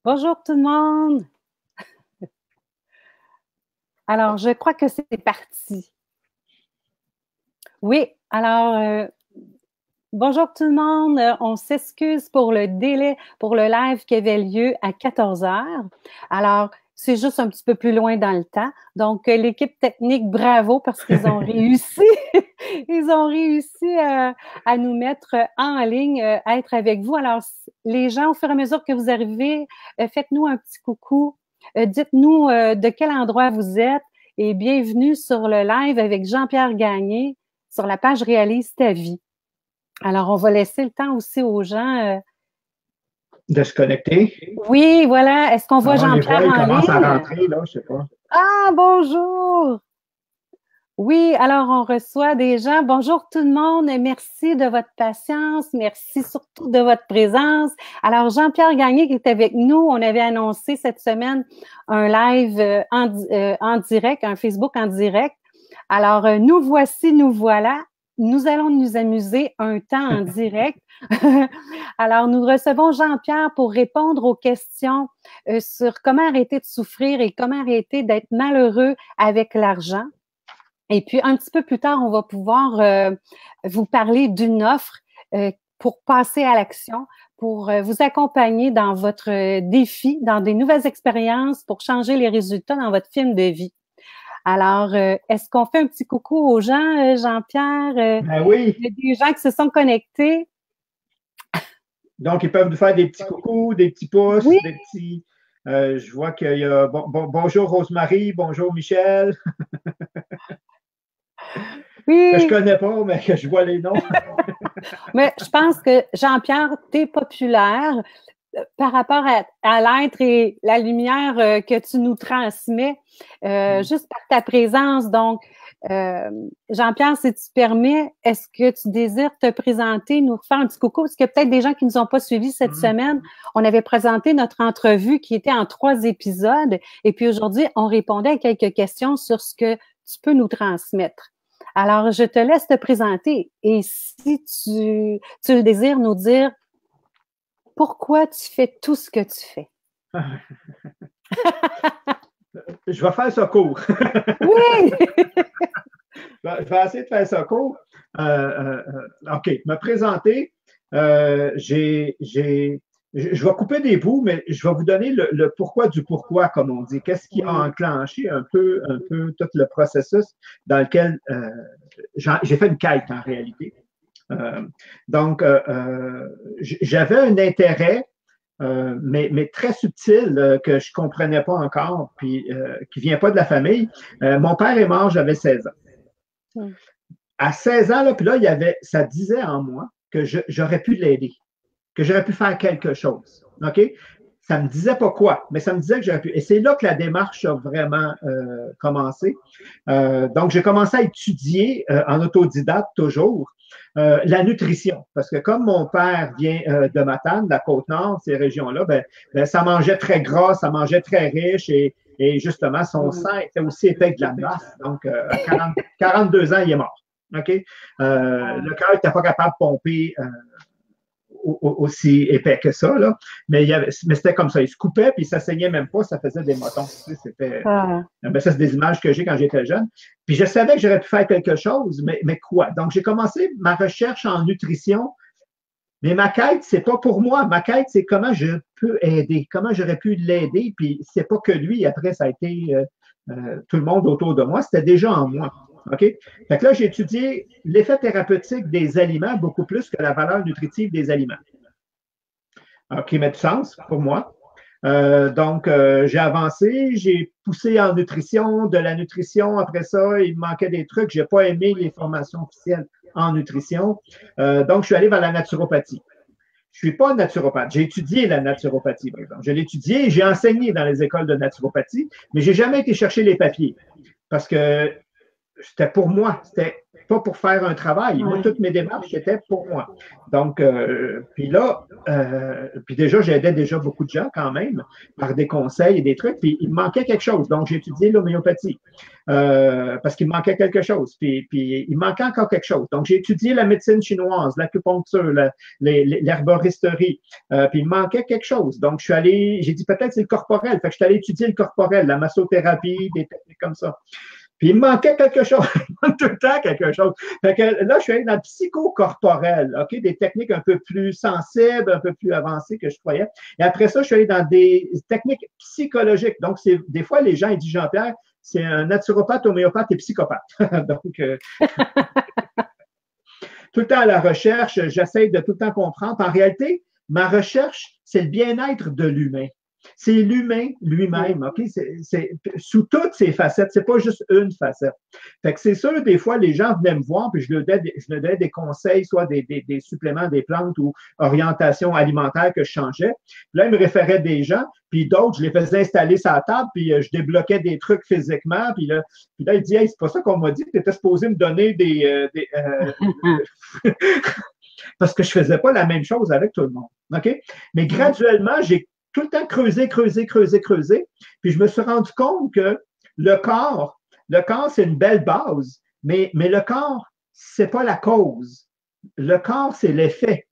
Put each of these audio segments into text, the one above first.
Bonjour tout le monde. Alors, je crois que c'est parti. Oui, alors, bonjour tout le monde. On s'excuse pour le délai pour le live qui avait lieu à 14 heures. Alors, c'est juste un petit peu plus loin dans le temps. Donc, l'équipe technique, bravo parce qu'ils ont réussi. Ils ont réussi à nous mettre en ligne, à être avec vous. Alors, les gens, au fur et à mesure que vous arrivez, faites-nous un petit coucou. Dites-nous de quel endroit vous êtes et bienvenue sur le live avec Jean-Pierre Gagné sur la page Réalise ta vie. Alors, on va laisser le temps aussi aux gens. De se connecter. Oui, voilà. Est-ce qu'on voit Jean-Pierre il en commence à ligne? rentrer, là, je sais pas. Ah, bonjour! Oui, alors on reçoit des gens. Bonjour tout le monde. Merci de votre patience. Merci surtout de votre présence. Alors, Jean-Pierre Gagné qui est avec nous, on avait annoncé cette semaine un live en direct, un Facebook en direct. Alors, nous voici, nous voilà. Nous allons nous amuser un temps en direct. Alors, nous recevons Jean-Pierre pour répondre aux questions sur comment arrêter de souffrir et comment arrêter d'être malheureux avec l'argent. Et puis, un petit peu plus tard, on va pouvoir vous parler d'une offre pour passer à l'action, pour vous accompagner dans votre défi, dans des nouvelles expériences, pour changer les résultats dans votre film de vie. Alors, est-ce qu'on fait un petit coucou aux gens, Jean-Pierre? Ben oui. Il y a des gens qui se sont connectés. Donc, ils peuvent nous faire des petits coucous, des petits pouces, Oui. des petits. Je vois qu'il y a. Bonjour Rosemary, bonjour Michel. Oui. Que je connais pas, mais que je vois les noms. Mais je pense que Jean-Pierre, tu es populaire par rapport à l'être et la lumière que tu nous transmets, juste par ta présence. Donc, Jean-Pierre, si tu permets, est-ce que tu désires te présenter, nous faire un petit coucou? Parce qu'il y a peut-être des gens qui ne nous ont pas suivis cette semaine. On avait présenté notre entrevue qui était en 3 épisodes. Et puis aujourd'hui, on répondait à quelques questions sur ce que tu peux nous transmettre. Alors, je te laisse te présenter. Et si tu le désires, nous dire pourquoi tu fais tout ce que tu fais. Je vais faire ça court. Oui! Je vais essayer de faire ça court. OK, me présenter. Je vais couper des bouts, mais je vais vous donner le pourquoi du pourquoi, comme on dit. Qu'est-ce qui a enclenché un peu tout le processus dans lequel j'ai fait une quête en réalité. Donc, j'avais un intérêt, mais très subtil, que je ne comprenais pas encore, puis qui ne vient pas de la famille. Mon père est mort, j'avais 16 ans. À 16 ans, là, puis là, ça disait en moi que j'aurais pu l'aider, que j'aurais pu faire quelque chose. OK? Ça ne me disait pas quoi, mais ça me disait que j'aurais pu. Et c'est là que la démarche a vraiment commencé. Donc, j'ai commencé à étudier en autodidacte toujours la nutrition. Parce que comme mon père vient de Matane, de la Côte-Nord, ces régions-là, ben, ça mangeait très gras, ça mangeait très riche et justement, son sang était aussi épais que de la masse. Donc, à 42 ans, il est mort. OK? Le cœur n'était pas capable de pomper aussi épais que ça, là. Mais c'était comme ça. Il se coupait, puis ça saignait même pas, ça faisait des motons. Ben, ça, c'est des images que j'ai quand j'étais jeune. Puis je savais que j'aurais pu faire quelque chose, mais quoi? Donc, j'ai commencé ma recherche en nutrition, mais ma quête, c'est pas pour moi. Ma quête, c'est comment je peux aider, comment j'aurais pu l'aider. Puis c'est pas que lui, après, ça a été tout le monde autour de moi, c'était déjà en moi. OK? Fait que là, j'ai étudié l'effet thérapeutique des aliments beaucoup plus que la valeur nutritive des aliments. Alors, qui met du sens pour moi. Donc, j'ai avancé, j'ai poussé en nutrition, de la nutrition. Après ça, il me manquait des trucs. Je n'ai pas aimé les formations officielles en nutrition. Donc, je suis allé vers la naturopathie. Je ne suis pas naturopathe. J'ai étudié la naturopathie, par exemple. Je l'ai étudié et j'ai enseigné dans les écoles de naturopathie, mais je n'ai jamais été chercher les papiers parce que c'était pour moi, c'était pas pour faire un travail. Moi, toutes mes démarches étaient pour moi. Donc, puis là, puis déjà, j'aidais déjà beaucoup de gens quand même par des conseils et des trucs. Puis il me manquait quelque chose. Donc, j'ai étudié l'homéopathie parce qu'il me manquait quelque chose. Puis il me manquait encore quelque chose. Donc, j'ai étudié la médecine chinoise, l'acupuncture, l'herboristerie. Puis il me manquait quelque chose. Donc, j'ai dit peut-être c'est le corporel. Fait que je suis allé étudier le corporel, la massothérapie, des techniques comme ça. Puis il me manquait quelque chose, il manque tout le temps quelque chose. Fait que là, je suis allé dans le psychocorporel, OK, des techniques un peu plus sensibles, un peu plus avancées que je croyais. Et après ça, je suis allé dans des techniques psychologiques. Donc, des fois, les gens, ils disent Jean-Pierre, c'est un naturopathe, homéopathe et psychopathe. Donc, tout le temps à la recherche, j'essaie de tout le temps comprendre. En réalité, ma recherche, c'est le bien-être de l'humain. C'est l'humain lui-même, OK? C'est sous toutes ses facettes, c'est pas juste une facette. Fait que c'est sûr, des fois, les gens venaient me voir, puis je leur donnais des conseils, soit des suppléments, des plantes ou orientations alimentaires que je changeais. Puis là, ils me référaient des gens, puis d'autres, je les faisais installer sur la table, puis je débloquais des trucs physiquement, puis là il dit « Hey, c'est pas ça qu'on m'a dit, tu étais supposé me donner parce que je faisais pas la même chose avec tout le monde. OK? Mais graduellement, j'ai tout le temps creusé. Puis je me suis rendu compte que le corps, c'est une belle base, mais le corps, c'est pas la cause. Le corps, c'est l'effet.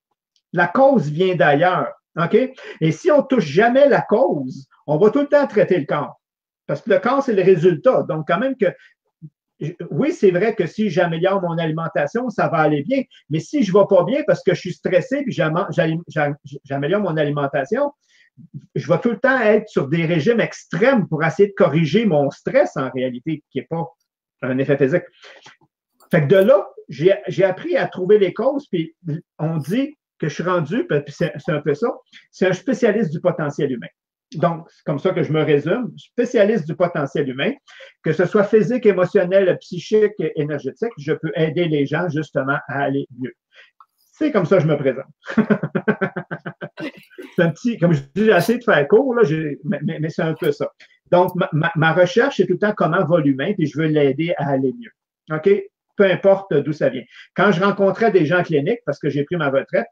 La cause vient d'ailleurs. OK? Et si on touche jamais la cause, on va tout le temps traiter le corps. Parce que le corps, c'est le résultat. Donc, quand même que oui, c'est vrai que si j'améliore mon alimentation, ça va aller bien. Mais si je ne vais pas bien parce que je suis stressé puis j'améliore mon alimentation, je vais tout le temps être sur des régimes extrêmes pour essayer de corriger mon stress en réalité, qui n'est pas un effet physique. Fait que de là, j'ai appris à trouver les causes, puis on dit que je suis rendu, puis c'est un peu ça, c'est un spécialiste du potentiel humain. Donc, c'est comme ça que je me résume, spécialiste du potentiel humain, que ce soit physique, émotionnel, psychique, énergétique, je peux aider les gens justement à aller mieux. C'est comme ça que je me présente. C'est un petit, comme je dis, j'ai essayé de faire court, là, mais c'est un peu ça. Donc, ma recherche, c'est tout le temps comment va l'humain, puis je veux l'aider à aller mieux. OK? Peu importe d'où ça vient. Quand je rencontrais des gens cliniques, parce que j'ai pris ma retraite,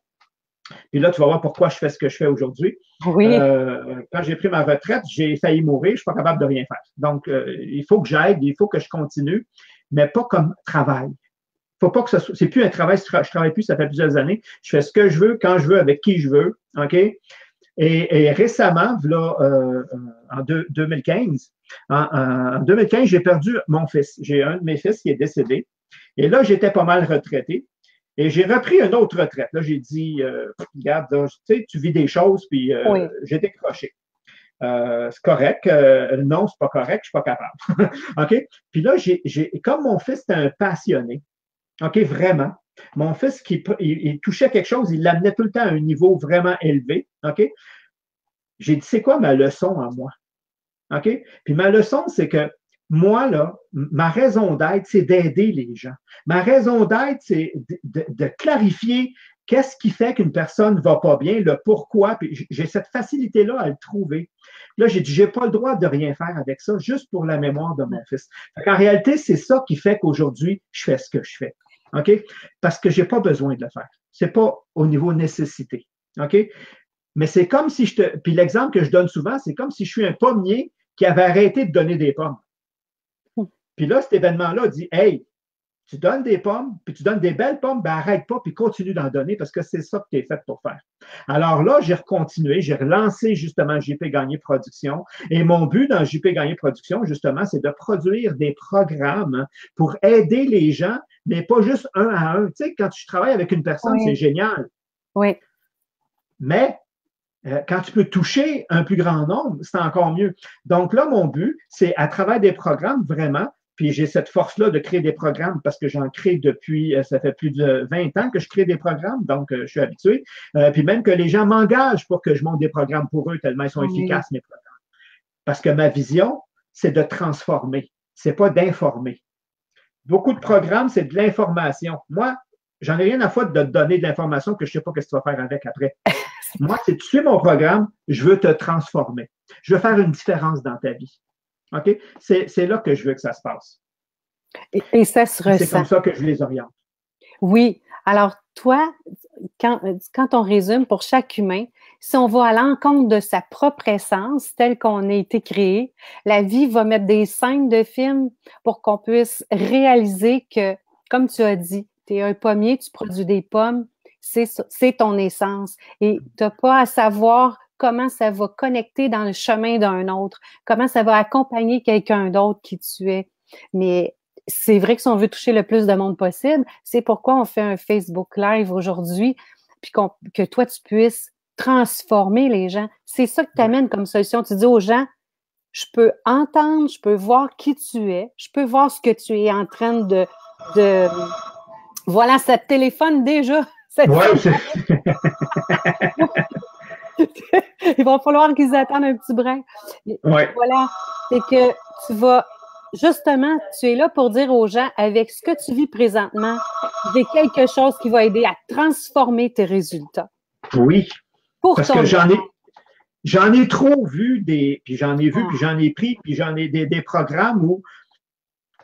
puis là, tu vas voir pourquoi je fais ce que je fais aujourd'hui. Oui. Quand j'ai pris ma retraite, j'ai failli mourir, je ne suis pas capable de rien faire. Donc, il faut que j'aide, il faut que je continue, mais pas comme travail. Faut pas que ce soit, c'est plus un travail, je travaille plus, ça fait plusieurs années. Je fais ce que je veux, quand je veux, avec qui je veux, OK? Et récemment, là, en 2015, en 2015, j'ai perdu mon fils. J'ai un de mes fils qui est décédé. Et là, j'étais pas mal retraité. Et j'ai repris une autre retraite. Là, j'ai dit, regarde, là, tu sais, tu vis des choses, puis oui. j'ai décroché. C'est correct. Non, c'est pas correct, je suis pas capable. OK? Puis là, comme mon fils était un passionné, OK, vraiment. Mon fils, il touchait quelque chose, il l'amenait tout le temps à un niveau vraiment élevé. OK? J'ai dit, c'est quoi ma leçon à moi? OK? Puis ma leçon, c'est que moi, là, ma raison d'être, c'est d'aider les gens. Ma raison d'être, c'est de clarifier qu'est-ce qui fait qu'une personne ne va pas bien, le pourquoi. Puis j'ai cette facilité-là à le trouver. Là, j'ai dit, j'ai pas le droit de rien faire avec ça, juste pour la mémoire de mon fils. En réalité, c'est ça qui fait qu'aujourd'hui, je fais ce que je fais. OK? Parce que j'ai pas besoin de le faire. C'est pas au niveau nécessité. OK? Mais c'est comme si puis l'exemple que je donne souvent, c'est comme si je suis un pommier qui avait arrêté de donner des pommes. Puis là, cet événement-là dit, hey, tu donnes des pommes, puis tu donnes des belles pommes, ben arrête pas, puis continue d'en donner parce que c'est ça que tu es fait pour faire. Alors là, j'ai recontinué, j'ai relancé justement JP Gagné Production. Et mon but dans JP Gagné Production, justement, c'est de produire des programmes pour aider les gens, mais pas juste un à un. Tu sais, quand tu travailles avec une personne, c'est génial. Oui. Mais quand tu peux toucher un plus grand nombre, c'est encore mieux. Donc là, mon but, c'est à travers des programmes, vraiment, puis j'ai cette force-là de créer des programmes parce que j'en crée depuis, ça fait plus de 20 ans que je crée des programmes, donc je suis habitué. Puis même que les gens m'engagent pour que je monte des programmes pour eux, tellement ils sont efficaces, mes programmes. Parce que ma vision, c'est de transformer, c'est pas d'informer. Beaucoup de programmes, c'est de l'information. Moi, j'en ai rien à foutre de te donner de l'information que je sais pas ce que tu vas faire avec après. Moi, si tu suis mon programme, je veux te transformer. Je veux faire une différence dans ta vie. OK? C'est là que je veux que ça se passe. Et ça se C'est ressent. comme ça que je les oriente. Oui. Alors, toi, quand on résume pour chaque humain, si on va à l'encontre de sa propre essence, telle qu'on a été créé, la vie va mettre des scènes de films pour qu'on puisse réaliser que, comme tu as dit, tu es un pommier, tu produis des pommes, c'est ton essence. Et tu n'as pas à savoir comment ça va connecter dans le chemin d'un autre, comment ça va accompagner quelqu'un d'autre qui tu es. Mais c'est vrai que si on veut toucher le plus de monde possible, c'est pourquoi on fait un Facebook Live aujourd'hui, puis que toi, tu puisses transformer les gens. C'est ça que tu amènes comme solution. Tu dis aux gens, je peux entendre, je peux voir qui tu es, je peux voir ce que tu es en train de... Voilà, ça te téléphone déjà. Ouais, Il va falloir qu'ils attendent un petit brin. ouais. Voilà, c'est que tu vas... Justement, tu es là pour dire aux gens, avec ce que tu vis présentement, j'ai quelque chose qui va aider à transformer tes résultats. Oui, Pour parce ton que j'en ai trop vu puis j'en ai vu, puis j'en ai pris, puis j'en ai des programmes où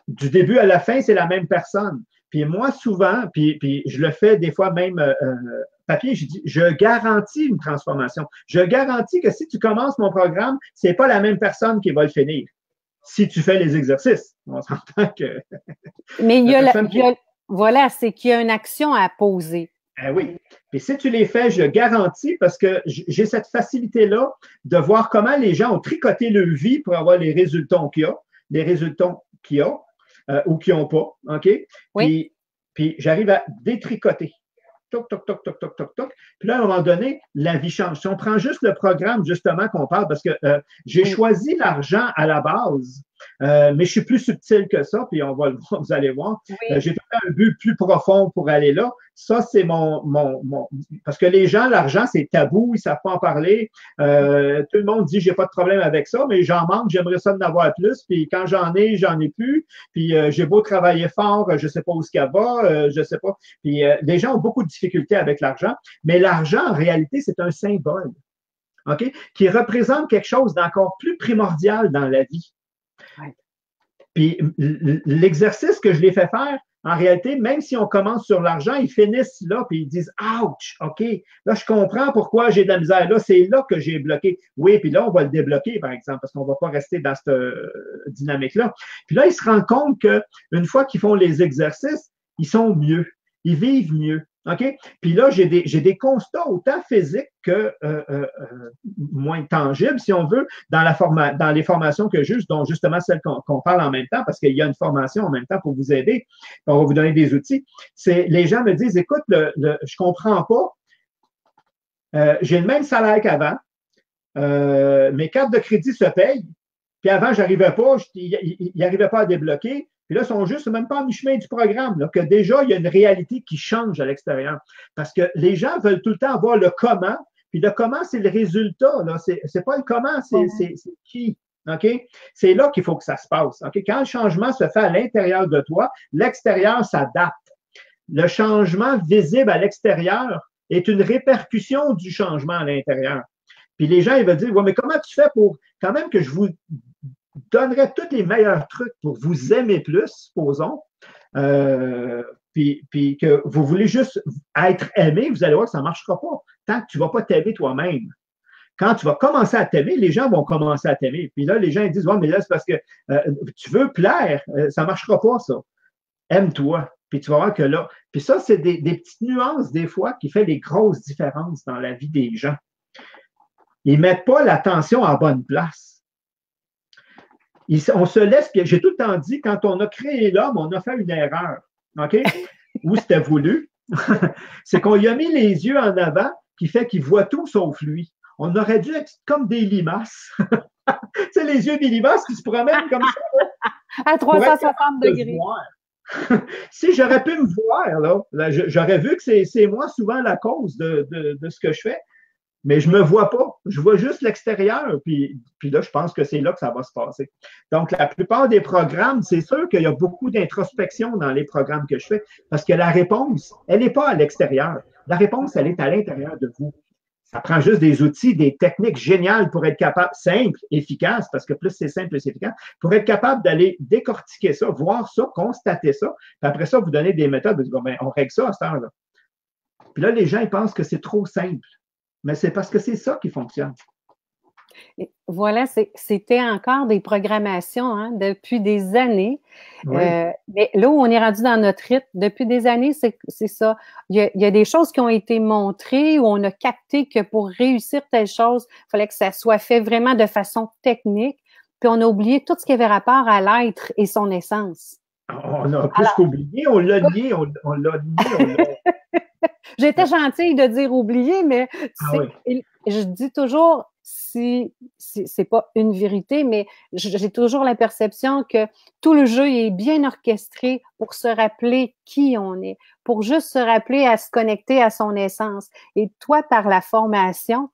du début à la fin, c'est la même personne. Puis moi, souvent, puis je le fais des fois même papier, je dis, je garantis une transformation. Je garantis que si tu commences mon programme, c'est pas la même personne qui va le finir. Si tu fais les exercices. On s'entend que. Mais voilà, c'est qu'il y a une action à poser. Ah oui. Et si tu les fais, je garantis, parce que j'ai cette facilité-là de voir comment les gens ont tricoté leur vie pour avoir les résultats qu'il y a, ou qu'ils n'ont pas. OK? Oui. Puis j'arrive à détricoter. Toc, toc, toc, toc, toc, toc, toc. Puis là, à un moment donné, la vie change. Si on prend juste le programme, justement, qu'on parle, parce que j'ai choisi l'argent à la base, mais je suis plus subtil que ça, puis on va le voir, vous allez voir. Oui. J'ai fait un but plus profond pour aller là. Ça, c'est parce que les gens, l'argent, c'est tabou, ils ne savent pas en parler. Tout le monde dit, j'ai pas de problème avec ça, mais j'en manque, j'aimerais ça d'en avoir plus, puis quand j'en ai plus. Puis j'ai beau travailler fort, je sais pas où ce qu'elle va, je sais pas. Puis les gens ont beaucoup de difficultés avec l'argent, mais l'argent, en réalité, c'est un symbole, OK, qui représente quelque chose d'encore plus primordial dans la vie. Ouais. Puis l'exercice que je les fais faire, en réalité, même si on commence sur l'argent, ils finissent là, puis ils disent « Ouch! OK, là, je comprends pourquoi j'ai de la misère. Là, c'est là que j'ai bloqué. » Oui, puis là, on va le débloquer, par exemple, parce qu'on ne va pas rester dans cette dynamique-là. Puis là, ils se rendent compte qu'une fois qu'ils font les exercices, ils sont mieux. Ils vivent mieux. OK? Puis là, j'ai des constats autant physiques que moins tangibles, si on veut, dans les formations que dont justement celles qu'on parle en même temps, parce qu'il y a une formation en même temps pour vous aider. On va vous donner des outils. Les gens me disent, écoute, je comprends pas. J'ai le même salaire qu'avant. Mes cartes de crédit se payent. Puis avant, j'arrivais pas, ils n'arrivaient pas à débloquer. Puis là, ils sont juste même pas à mi-chemin du programme, là, que déjà, il y a une réalité qui change à l'extérieur. Parce que les gens veulent tout le temps avoir le comment, puis le comment, c'est le résultat. Là. C'est pas le comment, c'est qui. OK? C'est là qu'il faut que ça se passe. OK? Quand le changement se fait à l'intérieur de toi, l'extérieur s'adapte. Le changement visible à l'extérieur est une répercussion du changement à l'intérieur. Puis les gens, ils veulent dire, ouais, mais comment tu fais pour, quand même que je vous donnerais tous les meilleurs trucs pour vous aimer plus, supposons, puis que vous voulez juste être aimé, vous allez voir que ça ne marchera pas tant que tu ne vas pas t'aimer toi-même. Quand tu vas commencer à t'aimer, les gens vont commencer à t'aimer. Puis là, les gens ils disent, ouais, mais là, c'est parce que tu veux plaire, ça ne marchera pas, ça. Aime-toi. Puis tu vas voir que là, puis ça, c'est des petites nuances, des fois, qui font des grosses différences dans la vie des gens. Ils ne mettent pas l'attention en bonne place. On se laisse, j'ai tout le temps dit, quand on a créé l'homme, on a fait une erreur. OK? Où c'était voulu. C'est qu'on lui a mis les yeux en avant, qui fait qu'il voit tout sauf lui. On aurait dû être comme des limaces. Tu sais, les yeux des limaces qui se promènent comme ça. À 360 degrés. Si j'aurais pu me voir, là j'aurais vu que c'est moi souvent la cause de ce que je fais. Mais je ne me vois pas. Je vois juste l'extérieur. Puis là, je pense que c'est là que ça va se passer. Donc, la plupart des programmes, c'est sûr qu'il y a beaucoup d'introspection dans les programmes que je fais parce que la réponse, elle n'est pas à l'extérieur. La réponse, elle est à l'intérieur de vous. Ça prend juste des outils, des techniques géniales pour être capable, simples, efficaces, parce que plus c'est simple, plus c'est efficace, pour être capable d'aller décortiquer ça, voir ça, constater ça, puis après ça, vous donner des méthodes, vous dites, ben, on règle ça à cette heure-là. Puis là, les gens, ils pensent que c'est trop simple, mais c'est parce que c'est ça qui fonctionne. Voilà, c'était encore des programmations hein, depuis des années. Oui. Mais là où on est rendu dans notre rythme, depuis des années, c'est ça. Il y a des choses qui ont été montrées où on a capté que pour réussir telle chose, il fallait que ça soit fait vraiment de façon technique. Puis on a oublié tout ce qui avait rapport à l'être et son essence. On a plus qu'oublié, on l'a nié, on l'a nié, on l'a... J'étais gentille de dire oublier, mais je dis toujours, si c'est pas une vérité, mais j'ai toujours la perception que tout le jeu est bien orchestré pour se rappeler qui on est, pour juste se rappeler à se connecter à son essence. Et toi, par la formation,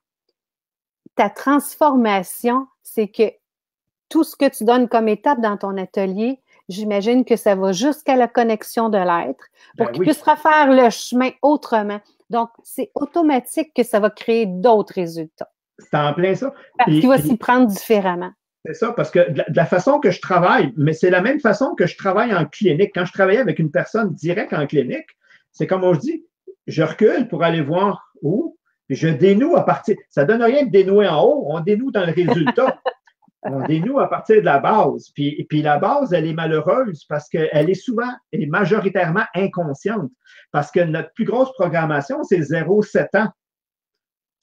ta transformation, c'est que tout ce que tu donnes comme étape dans ton atelier, j'imagine que ça va jusqu'à la connexion de l'être pour qu'il puisse refaire le chemin autrement. Donc, c'est automatique que ça va créer d'autres résultats. C'est en plein ça. Parce qu'il va s'y prendre différemment. C'est ça, parce que de la façon que je travaille, mais c'est la même façon que je travaille en clinique. Quand je travaillais avec une personne directe en clinique, c'est comme on se dit, je recule pour aller voir où, je dénoue à partir. Ça ne donne rien de dénouer en haut, on dénoue dans le résultat. On dénoue à partir de la base. Puis la base, elle est malheureuse parce qu'elle est souvent et majoritairement inconsciente. Parce que notre plus grosse programmation, c'est 0-7 ans.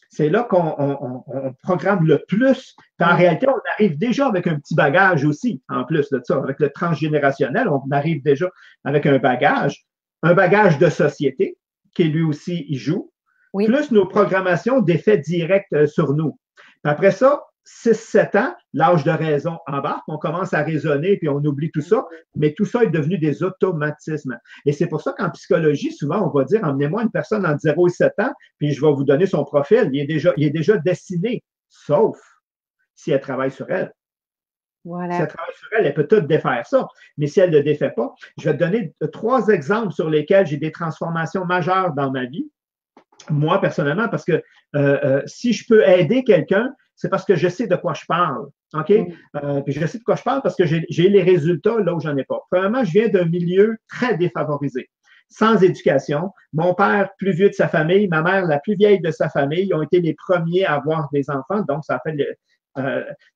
C'est là qu'on programme le plus. Puis en réalité, on arrive déjà avec un petit bagage aussi, en plus de ça. Avec le transgénérationnel, on arrive déjà avec un bagage de société, qui lui aussi y joue, plus nos programmations d'effets directs sur nous. Puis après ça, 6-7 ans, l'âge de raison embarque, on commence à raisonner puis on oublie tout ça, mais tout ça est devenu des automatismes. Et c'est pour ça qu'en psychologie, souvent, on va dire, emmenez-moi une personne entre 0 et 7 ans, puis je vais vous donner son profil. Il est déjà dessiné, sauf si elle travaille sur elle. Voilà. Si elle travaille sur elle, elle peut tout défaire ça. Mais si elle ne le défait pas, je vais te donner 3 exemples sur lesquels j'ai des transformations majeures dans ma vie. Moi, personnellement, parce que si je peux aider quelqu'un, c'est parce que je sais de quoi je parle. OK? Puis je sais de quoi je parle parce que j'ai les résultats là où j'en ai pas. Premièrement, je viens d'un milieu très défavorisé, sans éducation. Mon père, plus vieux de sa famille, ma mère, la plus vieille de sa famille, ont été les premiers à avoir des enfants. Donc, ça fait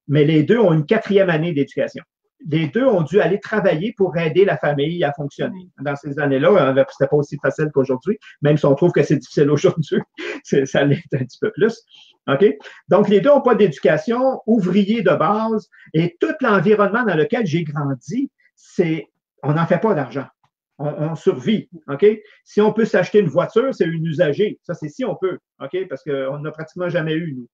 mais les deux ont une 4e année d'éducation. Les deux ont dû aller travailler pour aider la famille à fonctionner. Dans ces années-là, c'était pas aussi facile qu'aujourd'hui, même si on trouve que c'est difficile aujourd'hui, ça l'est un petit peu plus. OK? Donc, les deux n'ont pas d'éducation, ouvriers de base, et tout l'environnement dans lequel j'ai grandi, on n'en fait pas d'argent. On survit. OK? Si on peut s'acheter une voiture, c'est une usagée. Ça, c'est si on peut. OK? Parce qu'on n'a pratiquement jamais eu, nous.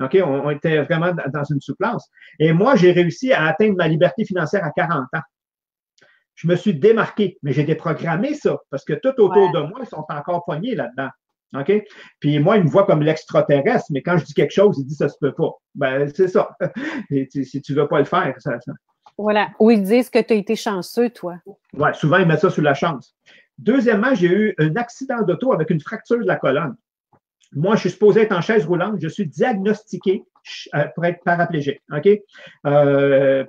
OK? On était vraiment dans une souplance. Et moi, j'ai réussi à atteindre ma liberté financière à 40 ans. Je me suis démarqué, mais j'ai déprogrammé ça parce que tout autour de moi, ils sont encore poignés là-dedans. OK? Puis moi, ils me voient comme l'extraterrestre, mais quand je dis quelque chose, ils disent ça se peut pas. Ben, c'est ça. Et si tu veux pas le faire, ça. Voilà. Ou ils disent que tu as été chanceux, toi. Oui, souvent, ils mettent ça sous la chance. Deuxièmement, j'ai eu un accident d'auto avec une fracture de la colonne. Moi, je suis supposé être en chaise roulante. Je suis diagnostiqué pour être paraplégique. OK?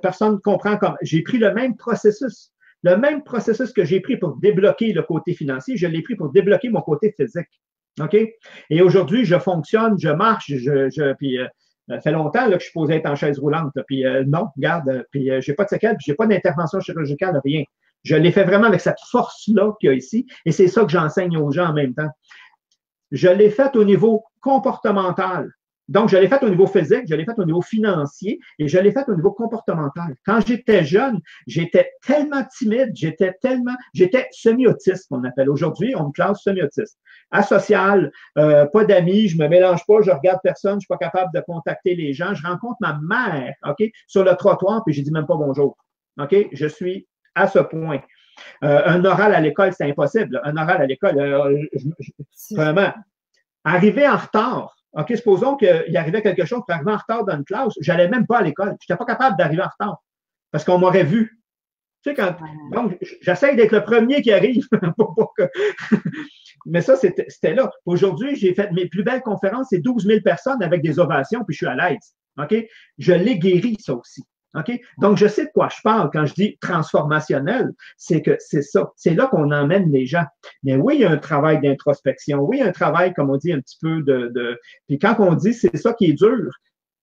Personne ne comprend comment. J'ai pris le même processus. Le même processus que j'ai pris pour débloquer le côté financier, je l'ai pris pour débloquer mon côté physique. OK? Et aujourd'hui, je fonctionne, je marche, puis ça fait longtemps là, que je suis supposé être en chaise roulante. Puis non, regarde, puis j'ai pas de séquelles, puis j'ai pas d'intervention chirurgicale, rien. Je l'ai fait vraiment avec cette force-là qu'il y a ici, et c'est ça que j'enseigne aux gens en même temps. Je l'ai fait au niveau comportemental. Donc, je l'ai fait au niveau physique, je l'ai fait au niveau financier et je l'ai fait au niveau comportemental. Quand j'étais jeune, j'étais tellement timide, j'étais semi-autiste, qu'on appelle. Aujourd'hui, on me classe semi-autiste. Asocial, pas d'amis, je me mélange pas, je regarde personne, je suis pas capable de contacter les gens. Je rencontre ma mère, OK, sur le trottoir, puis je dis même pas bonjour. OK? Je suis à ce point. Un oral à l'école, c'est impossible. Un oral à l'école, vraiment. Arriver en retard, OK, supposons qu'il arrivait quelque chose pour arriver en retard dans une classe, j'allais même pas à l'école. Je n'étais pas capable d'arriver en retard parce qu'on m'aurait vu. Tu sais, donc, j'essaie d'être le premier qui arrive. Mais ça, c'était là. Aujourd'hui, j'ai fait mes plus belles conférences, c'est 12 000 personnes avec des ovations, puis je suis à l'aise. OK? Je l'ai guéri, ça aussi. OK? Donc, je sais de quoi je parle quand je dis transformationnel, c'est que c'est ça. C'est là qu'on emmène les gens. Mais oui, il y a un travail d'introspection. Oui, il y a un travail, comme on dit, un petit peu Puis quand on dit c'est ça qui est dur,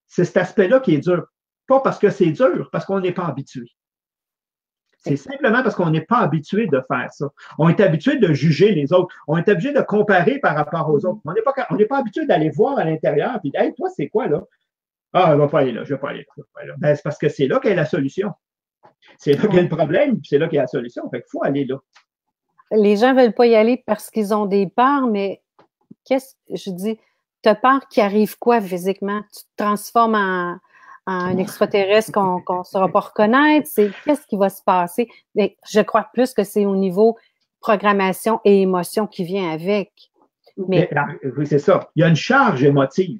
c'est cet aspect-là qui est dur. Pas parce que c'est dur, parce qu'on n'est pas habitué. C'est simplement parce qu'on n'est pas habitué de faire ça. On est habitué de juger les autres. On est habitué de comparer par rapport aux autres. On n'est pas habitué d'aller voir à l'intérieur et dire, hey, toi, c'est quoi, là? Ah, je ne vais pas aller là, je ne vais pas aller là. Ben, c'est parce que c'est là qu'est la solution. C'est là qu'est le problème, puis c'est là qu'il y a la solution. Fait qu'il faut aller là. Les gens ne veulent pas y aller parce qu'ils ont des peurs, mais je dis, tu as peur qu'il arrive quoi physiquement? Tu te transformes en un extraterrestre qu'on ne saura pas reconnaître? Qu'est-ce qui va se passer? Mais je crois plus que c'est au niveau programmation et émotion qui vient avec. Mais oui, c'est ça. Il y a une charge émotive.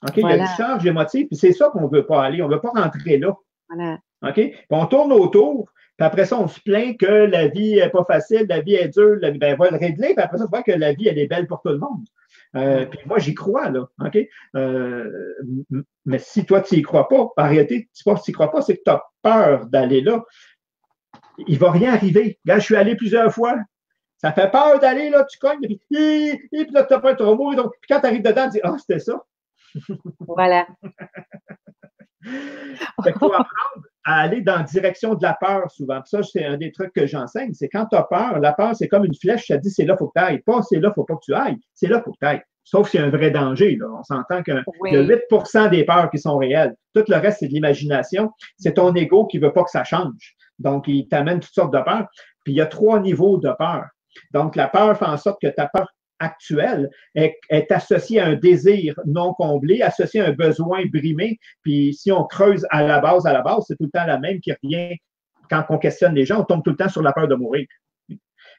Okay? Voilà. Il y a une charge émotive, puis c'est ça qu'on ne veut pas aller. On ne veut pas rentrer là. Voilà. Okay? Puis on tourne autour, puis après ça, on se plaint que la vie n'est pas facile, la vie est dure, ben, on va le régler, puis après ça, on voit que la vie, elle est belle pour tout le monde. Puis moi, j'y crois, là. OK? Mais si toi, tu n'y crois pas, en réalité, c'est pas que tu n'y crois pas, c'est que tu as peur d'aller là. Il ne va rien arriver. Regarde, je suis allé plusieurs fois. Ça fait peur d'aller là, tu cognes, puis là, tu as peur, tu vas mourir. Donc, puis quand tu arrives dedans, tu dis, ah, c'était ça. Voilà. Fait qu'il faut apprendre à aller dans la direction de la peur souvent. Puis ça, c'est un des trucs que j'enseigne. C'est quand tu as peur, la peur, c'est comme une flèche, ça dit c'est là, il faut que tu ailles. Pas c'est là, il ne faut pas que tu ailles. C'est là, il faut que tu ailles. Sauf s'il y a un vrai danger. Là. On s'entend qu'il y a 8% des peurs qui sont réelles. Tout le reste, c'est de l'imagination. C'est ton ego qui ne veut pas que ça change. Donc, il t'amène toutes sortes de peurs. Puis il y a 3 niveaux de peur. Donc, la peur fait en sorte que ta peur actuelle est associée à un désir non comblé, associée à un besoin brimé. Puis si on creuse à la base, c'est tout le temps la même qui revient quand on questionne les gens. On tombe tout le temps sur la peur de mourir.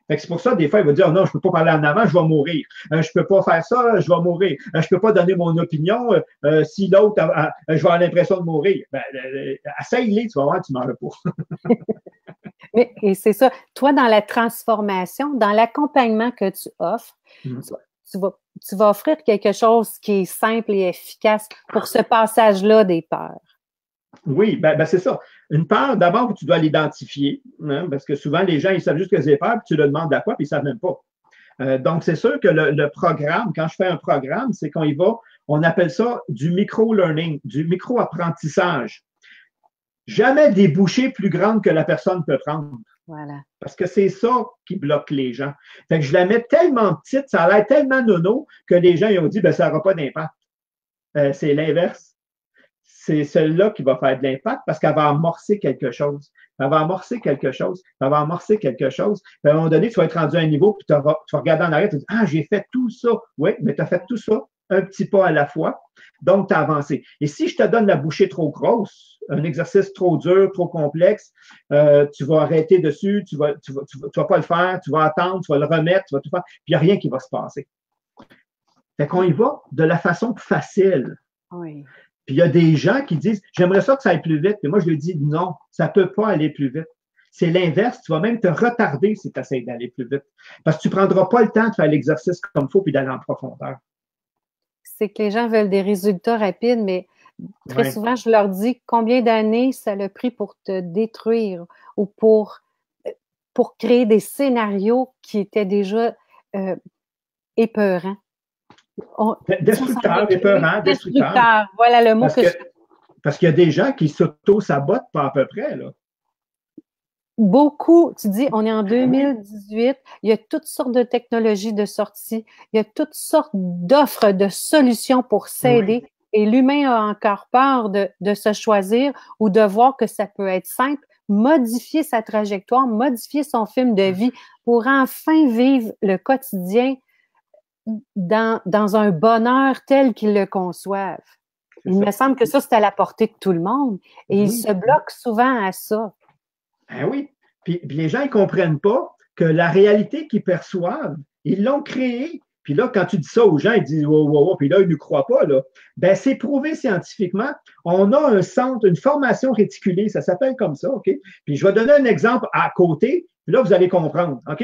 Fait que c'est pour ça, des fois, il va dire, non, je ne peux pas parler en avant, je vais mourir. Je ne peux pas faire ça, je vais mourir. Je ne peux pas donner mon opinion. Si l'autre, je vais avoir l'impression de mourir. Ben, essaye-les, tu vas voir, tu ne meurs pas. Et c'est ça. Toi, dans la transformation, dans l'accompagnement que tu offres, tu vas offrir quelque chose qui est simple et efficace pour ce passage-là des peurs. Oui, ben c'est ça. Une peur, d'abord, tu dois l'identifier, hein, parce que souvent, les gens, ils savent juste que c'est peur, puis tu leur demandes à quoi, puis ils ne savent même pas. Donc, c'est sûr que le programme, quand je fais un programme, c'est qu'on y va, on appelle ça du micro-learning, du micro-apprentissage. Jamais des bouchées plus grandes que la personne peut prendre. Voilà. Parce que c'est ça qui bloque les gens. Fait que je la mets tellement petite, ça a l'air tellement nono que les gens ils ont dit, ben ça n'aura pas d'impact. C'est l'inverse. C'est celle-là qui va faire de l'impact parce qu'elle va amorcer quelque chose. Elle va amorcer quelque chose. Elle va amorcer quelque chose. Puis à un moment donné, tu vas être rendu à un niveau, puis tu vas regarder en arrière, tu vas dire, ah, j'ai fait tout ça. Oui, mais tu as fait tout ça un petit pas à la fois. Donc, tu as avancé. Et si je te donne la bouchée trop grosse, un exercice trop dur, trop complexe, tu vas arrêter dessus, tu vas pas le faire, tu vas attendre, tu vas le remettre, tu vas tout faire, puis il n'y a rien qui va se passer. Fait qu'on y va de la façon facile. Oui. Puis il y a des gens qui disent, j'aimerais ça que ça aille plus vite. Et moi, je lui dis, non, ça ne peut pas aller plus vite. C'est l'inverse, tu vas même te retarder si tu essaies d'aller plus vite. Parce que tu ne prendras pas le temps de faire l'exercice comme il faut puis d'aller en profondeur. C'est que les gens veulent des résultats rapides, mais très souvent, je leur dis combien d'années ça a pris pour te détruire ou pour créer des scénarios qui étaient déjà épeurants. Destructeur, épeurant, destructeur. Voilà le mot parce qu'il y a des gens qui s'auto-sabotent pas à peu près, là. Beaucoup, tu dis, on est en 2018, il y a toutes sortes de technologies de sortie, il y a toutes sortes d'offres, de solutions pour s'aider. Oui. Et l'humain a encore peur de se choisir ou de voir que ça peut être simple, modifier sa trajectoire, modifier son film de vie pour enfin vivre le quotidien dans un bonheur tel qu'ils le conçoivent. Il me semble que ça, c'est à la portée de tout le monde. Et ils se bloquent souvent à ça. Ben oui. Puis les gens ne comprennent pas que la réalité qu'ils perçoivent, ils l'ont créée, puis Puis là, quand tu dis ça aux gens, ils disent wow, wow, wow, puis là, ils ne croient pas, là. Ben, c'est prouvé scientifiquement. On a un centre, une formation réticulée, ça s'appelle comme ça, OK? Puis je vais donner un exemple à côté, puis là, vous allez comprendre, OK?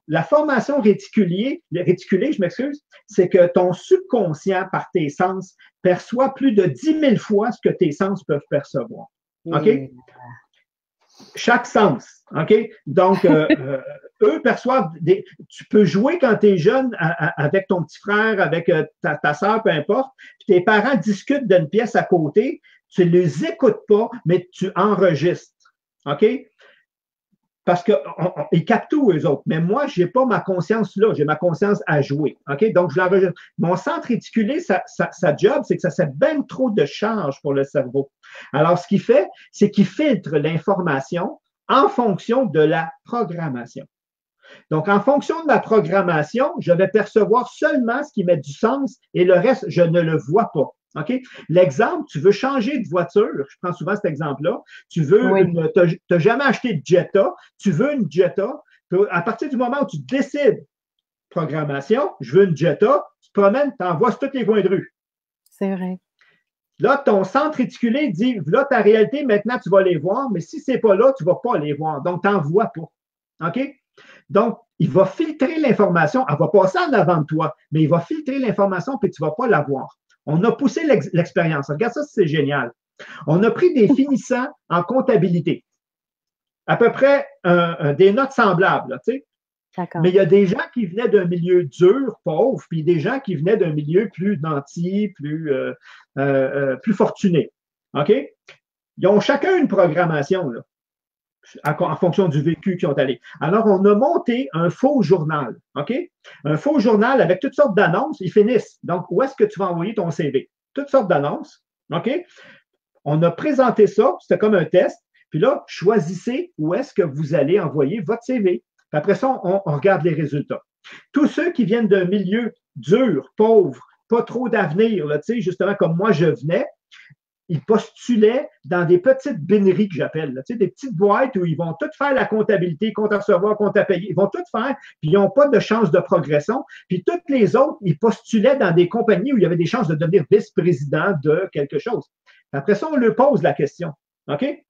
La formation réticulée, je m'excuse, c'est que ton subconscient, par tes sens, perçoit plus de 10 000 fois ce que tes sens peuvent percevoir. OK? Chaque sens. OK? Donc, eux perçoivent tu peux jouer quand tu es jeune avec ton petit frère, avec ta soeur, peu importe, puis tes parents discutent d'une pièce à côté, tu ne les écoutes pas, mais tu enregistres. OK? Parce qu'ils captent tout, eux autres. Mais moi, je n'ai pas ma conscience là, j'ai ma conscience à jouer. OK? Donc, je l'enregistre. Mon centre réticulé, sa job, c'est que ça fait bien trop de charge pour le cerveau. Alors, ce qu'il fait, c'est qu'il filtre l'information en fonction de la programmation. Donc, en fonction de la programmation, je vais percevoir seulement ce qui met du sens et le reste, je ne le vois pas. OK? L'exemple, tu veux changer de voiture, je prends souvent cet exemple-là, tu veux t'as jamais acheté de Jetta, tu veux une Jetta, à partir du moment où tu décides, programmation, je veux une Jetta, tu te promènes, tu envoies sur tous les coins de rue. C'est vrai. Là, ton centre réticulé dit, là, ta réalité, maintenant, tu vas les voir, mais si c'est pas là, tu vas pas les voir. Donc, tu n'en vois pas. OK? Donc, il va filtrer l'information, elle va passer en avant de toi, mais il va filtrer l'information puis tu ne vas pas la voir. On a poussé l'expérience. Regarde ça, c'est génial. On a pris des finissants en comptabilité. À peu près des notes semblables, tu sais. Mais il y a des gens qui venaient d'un milieu dur, pauvre, puis des gens qui venaient d'un milieu plus nanti, plus fortuné. OK? Ils ont chacun une programmation, là, en fonction du vécu qu'ils ont allé. Alors, on a monté un faux journal, OK? Un faux journal avec toutes sortes d'annonces, ils finissent. Donc, où est-ce que tu vas envoyer ton CV? Toutes sortes d'annonces, OK? On a présenté ça, c'était comme un test. Puis là, choisissez où est-ce que vous allez envoyer votre CV. Puis après ça, on regarde les résultats. Tous ceux qui viennent d'un milieu dur, pauvre, pas trop d'avenir, tu sais, justement comme moi je venais, ils postulaient dans des petites binneries que j'appelle, tu sais, des petites boîtes où ils vont tout faire la comptabilité, compte à recevoir, compte à payer. Ils vont tout faire, puis ils n'ont pas de chance de progression. Puis toutes les autres, ils postulaient dans des compagnies où il y avait des chances de devenir vice-président de quelque chose. Après ça, on leur pose la question. OK?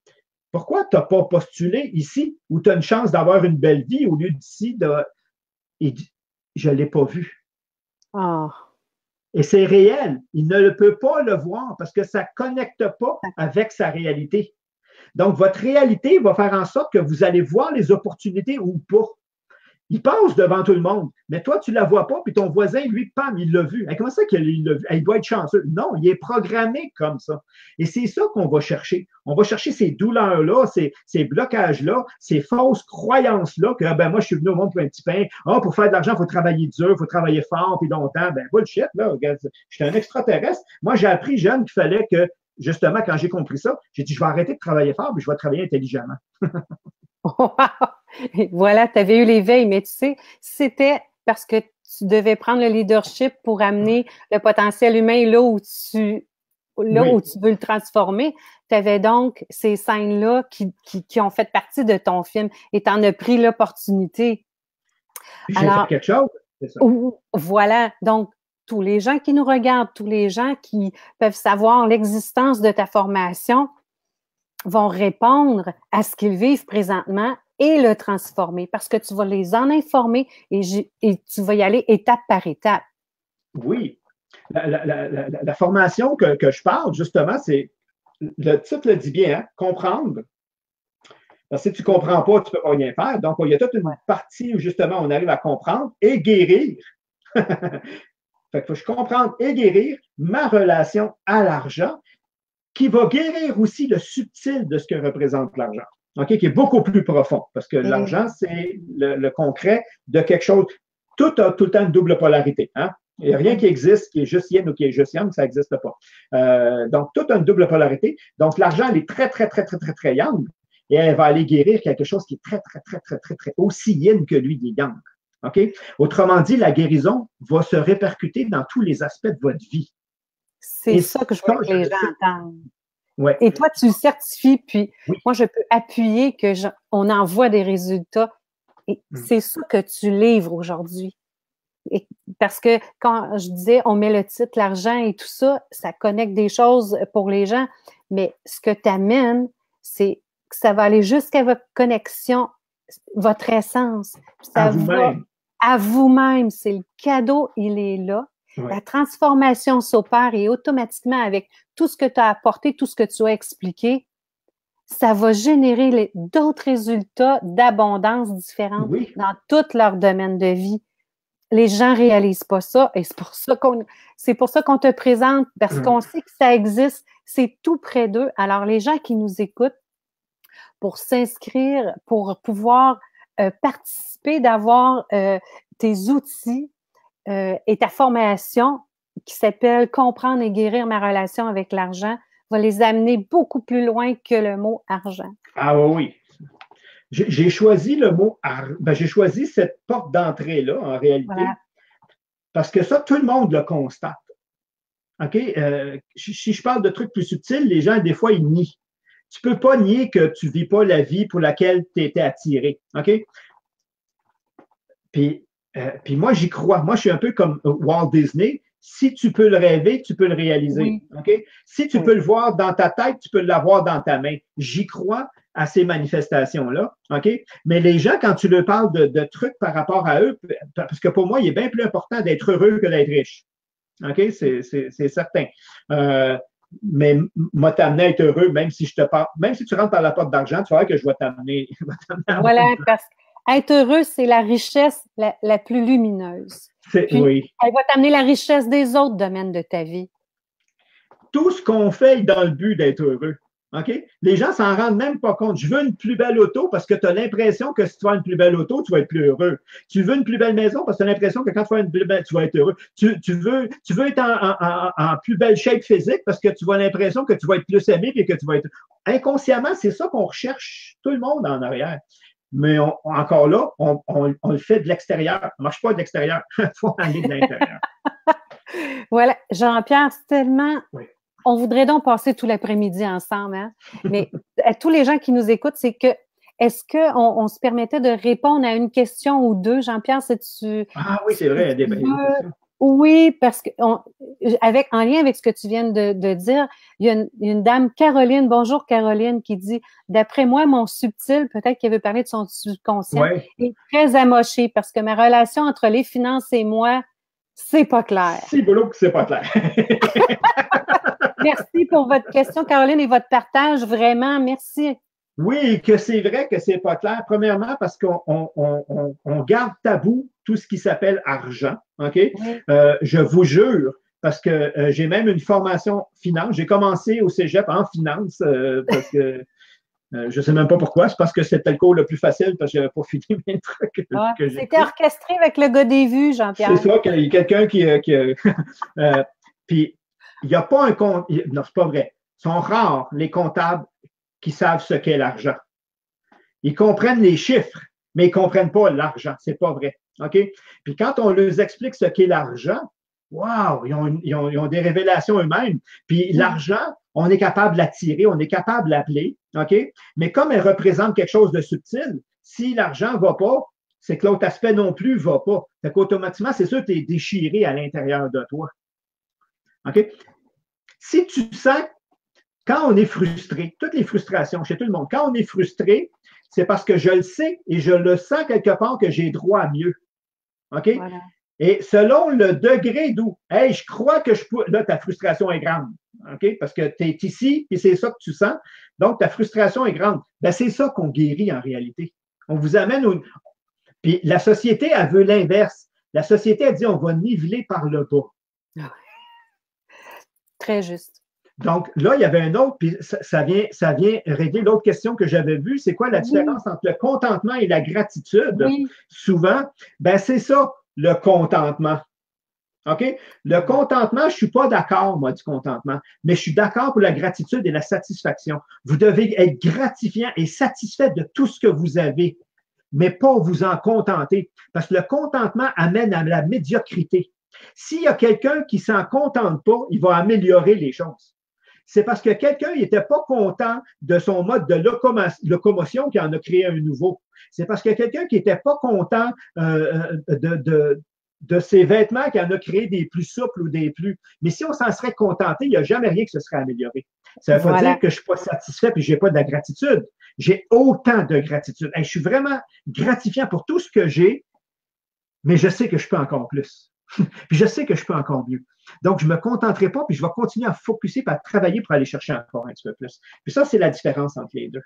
Pourquoi tu n'as pas postulé ici où tu as une chance d'avoir une belle vie au lieu d'ici de. Et je ne l'ai pas vu. Oh. Et c'est réel. Il ne peut pas le voir parce que ça ne connecte pas avec sa réalité. Donc, votre réalité va faire en sorte que vous allez voir les opportunités ou pas. Il passe devant tout le monde, mais toi, tu ne la vois pas, puis ton voisin, lui, pam, il l'a vu. Comment ça qu'il l'a vu? Il doit être chanceux. Non, il est programmé comme ça. Et c'est ça qu'on va chercher. On va chercher ces douleurs-là, ces blocages-là, ces fausses croyances-là, que ben moi, je suis venu au monde pour un petit pain. Ah, pour faire de l'argent, il faut travailler dur, il faut travailler fort, puis longtemps. Ben, bullshit, là, regarde, je suis un extraterrestre. Moi, j'ai appris jeune qu'il fallait que, justement, quand j'ai compris ça, j'ai dit, je vais arrêter de travailler fort, puis je vais travailler intelligemment. Wow! Voilà, tu avais eu l'éveil, mais tu sais, c'était parce que tu devais prendre le leadership pour amener le potentiel humain là où tu veux le transformer. Tu avais donc ces scènes-là qui ont fait partie de ton film et tu en as pris l'opportunité. J'ai fait quelque chose, c'est ça. Voilà, donc tous les gens qui nous regardent, tous les gens qui peuvent savoir l'existence de ta formation vont répondre à ce qu'ils vivent présentement et le transformer parce que tu vas les en informer et tu vas y aller étape par étape. Oui. La formation que je parle, justement, c'est le titre le dit bien, hein, comprendre. Parce que si tu ne comprends pas, tu ne peux pas rien faire. Donc, il y a toute une partie où, justement, on arrive à comprendre et guérir. Fait que je comprendre et guérir ma relation à l'argent qui va guérir aussi le subtil de ce que représente l'argent. OK, qui est beaucoup plus profond, parce que l'argent, c'est le concret de quelque chose. Tout a tout le temps une double polarité. Hein? Il n'y a rien qui existe qui est juste yin ou qui est juste yang, ça n'existe pas. Donc, tout a une double polarité. Donc, l'argent, elle est très, très, très, très, très, très yang, et elle va aller guérir quelque chose qui est très, très, très, très, très, très, aussi yin que lui, des yang. OK? Autrement dit, la guérison va se répercuter dans tous les aspects de votre vie. C'est ça que je veux que les gens entendent. Ouais. Et toi, tu le certifies, puis moi, je peux appuyer qu'on en voit des résultats. Et c'est ça que tu livres aujourd'hui. Et parce que quand je disais, on met le titre, l'argent et tout ça, ça connecte des choses pour les gens. Mais ce que tu amènes, c'est que ça va aller jusqu'à votre connexion, votre essence. Ça À va vous-même. à vous-même. C'est le cadeau, il est là. Ouais. La transformation s'opère et automatiquement, avec tout ce que tu as apporté, tout ce que tu as expliqué, ça va générer d'autres résultats d'abondance différentes Oui. dans tout leur domaine de vie. Les gens réalisent pas ça et c'est pour ça qu'on te présente, parce qu'on sait que ça existe, c'est tout près d'eux. Alors, les gens qui nous écoutent, pour s'inscrire, pour pouvoir participer, d'avoir tes outils et ta formation qui s'appelle Comprendre et guérir ma relation avec l'argent, va les amener beaucoup plus loin que le mot argent. Ah oui. J'ai choisi le mot j'ai choisi cette porte d'entrée-là, en réalité, Voilà. parce que ça, tout le monde le constate. OK? Si je parle de trucs plus subtils, les gens, des fois, ils nient. Tu ne peux pas nier que tu ne vis pas la vie pour laquelle tu étais attiré. OK? Puis moi, j'y crois. Moi, je suis un peu comme Walt Disney. Si tu peux le rêver, tu peux le réaliser. Oui. OK? Si tu peux le voir dans ta tête, tu peux l'avoir dans ta main. J'y crois à ces manifestations-là. OK? Mais les gens, quand tu leur parles de trucs par rapport à eux, parce que pour moi, il est bien plus important d'être heureux que d'être riche. OK? C'est certain. Mais moi, t'amener à être heureux, même si tu rentres par la porte d'argent, tu vas voir que je vais t'amener. Voilà, parce qu'être heureux, c'est la richesse la plus lumineuse. Puis, oui. elle va t'amener la richesse des autres domaines de ta vie. Tout ce qu'on fait est dans le but d'être heureux. OK? Les gens s'en rendent même pas compte. Je veux une plus belle auto parce que tu as l'impression que si tu as une plus belle auto, tu vas être plus heureux. Tu veux une plus belle maison parce que tu as l'impression que quand tu as une plus belle, tu vas être heureux. Tu veux être en plus belle shape physique parce que tu as l'impression que tu vas être plus aimé et que tu vas être. Inconsciemment, c'est ça qu'on recherche tout le monde en arrière. Mais encore là, on le fait de l'extérieur. Ça ne marche pas de l'extérieur. Il faut aller de l'intérieur. Voilà. Jean-Pierre, c'est tellement. Oui. On voudrait donc passer tout l'après-midi ensemble, hein? Mais à tous les gens qui nous écoutent, c'est que est-ce qu'on se permettait de répondre à une question ou deux? Jean-Pierre, c'est-tu. Ah oui, c'est vrai, il y a des questions. Oui, parce que en lien avec ce que tu viens de dire, il y a une dame, Caroline, bonjour Caroline, qui dit « D'après moi, mon subtil, peut-être qu'elle veut parler de son subconscient, est très amoché parce que ma relation entre les finances et moi, c'est pas clair. » C'est boulot que c'est pas clair. Merci pour votre question, Caroline, et votre partage, vraiment, merci. Oui, que c'est vrai que c'est pas clair. Premièrement, parce qu'on garde tabou tout ce qui s'appelle argent. OK? Oui. Je vous jure, parce que j'ai même une formation finance. J'ai commencé au cégep en finance parce que je ne sais même pas pourquoi. C'est parce que c'était le cours le plus facile parce que je n'avais pas fini mes trucs. C'était orchestré avec le gars des vues, Jean-Pierre. C'est ça, qu'il y a quelqu'un qui. Puis, il n'y a pas un compte. Non, c'est pas vrai. Ils sont rares, les comptables, qui savent ce qu'est l'argent. Ils comprennent les chiffres, mais ils ne comprennent pas l'argent. C'est pas vrai. OK? Puis quand on leur explique ce qu'est l'argent, wow, ils ont des révélations eux-mêmes. Puis l'argent, on est capable de l'attirer, on est capable de l'appeler. OK? Mais comme elle représente quelque chose de subtil, si l'argent ne va pas, c'est que l'autre aspect non plus ne va pas. Fait qu'automatiquement, c'est sûr que tu es déchiré à l'intérieur de toi. OK? Si tu sens, quand on est frustré, toutes les frustrations chez tout le monde, quand on est frustré, c'est parce que je le sais et je le sens quelque part que j'ai droit à mieux. OK? Voilà. Et selon le degré d'où, hey, je crois que je peux. Là, ta frustration est grande. OK? Parce que tu es ici et c'est ça que tu sens. Donc, ta frustration est grande. Ben, c'est ça qu'on guérit en réalité. On vous amène au. Puis la société, elle veut l'inverse. La société, elle dit on va niveler par le bas. Très juste. Donc, là, il y avait un autre, puis ça vient régler l'autre question que j'avais vue. C'est quoi la différence entre le contentement et la gratitude? Oui. Souvent, ben c'est ça, le contentement. OK? Le contentement, je ne suis pas d'accord, moi, du contentement, mais je suis d'accord pour la gratitude et la satisfaction. Vous devez être gratifiant et satisfait de tout ce que vous avez, mais pas vous en contenter. Parce que le contentement amène à la médiocrité. S'il y a quelqu'un qui ne s'en contente pas, il va améliorer les choses. C'est parce que quelqu'un n'était pas content de son mode de locomotion qui en a créé un nouveau. C'est parce que quelqu'un qui n'était pas content de ces vêtements qu'il en a créé des plus souples ou des plus. Mais si on s'en serait contenté, il n'y a jamais rien qui se serait amélioré. Ça ne veut pas dire que je ne suis pas satisfait et que je n'ai pas de la gratitude. J'ai autant de gratitude. Je suis vraiment gratifiant pour tout ce que j'ai, mais je sais que je peux encore plus. Puis je sais que je peux encore mieux. Donc, je ne me contenterai pas, puis je vais continuer à focusser et à travailler pour aller chercher encore un petit peu plus. Puis ça, c'est la différence entre les deux.